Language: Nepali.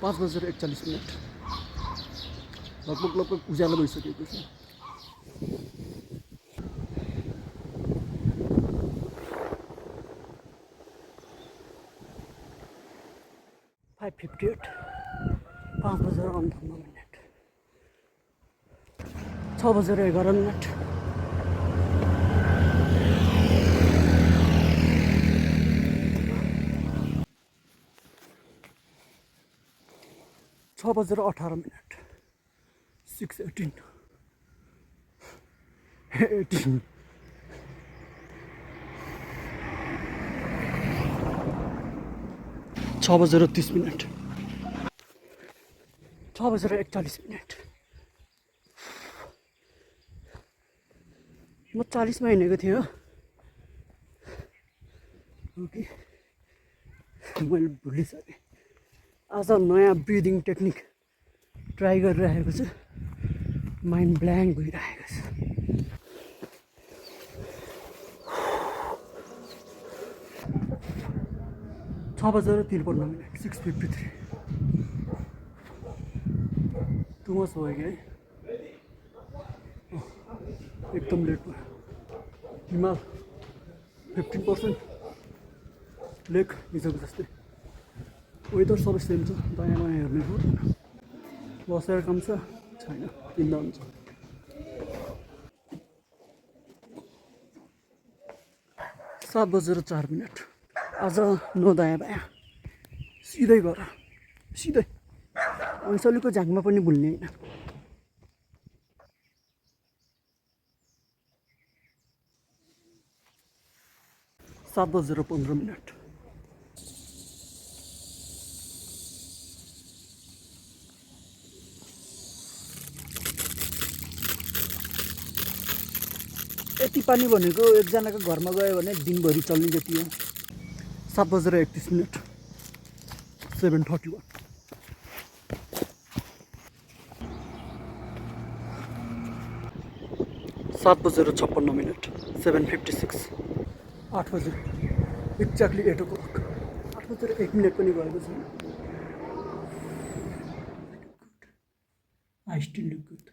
5:41 लगभग उज्यालो भइसकेको छ। फाइभ 5:58 6:11 6:18 6:18 18 6:30 6:41 म 40 मा हिँडेको थिएँ हो कि मैले भुलिसकेँ। आज नयाँ ब्रिदिङ टेक्निक ट्राई गरिरहेको छु, माइन्ड ब्ल्याङ्क भइरहेको छ। छ बजेर 53 6:53 तुमस भयो कि है एकदम लेट भयो। हिमाल 15% लेक हिजोको जस्तै वेदर सबै सेम छ। दायाँ बायाँ हेर्ने पर्दैन, बसेर काम छ छैन किन्दा हुन्छ। 7:04 आज नो दायाँ बायाँ सिधै गर सिधै ऐसलीको झाङमा पनि भुल्ने होइन। 7:15 यति पानी भनेको एकजनाको घरमा गयो भने दिनभरि चल्ने जति हो। 7:31 7:31 7:56 7:56 8 बजे एक्ज्याक्टली 8 o'clock 8:01 पनि भएको छैन। I still look good.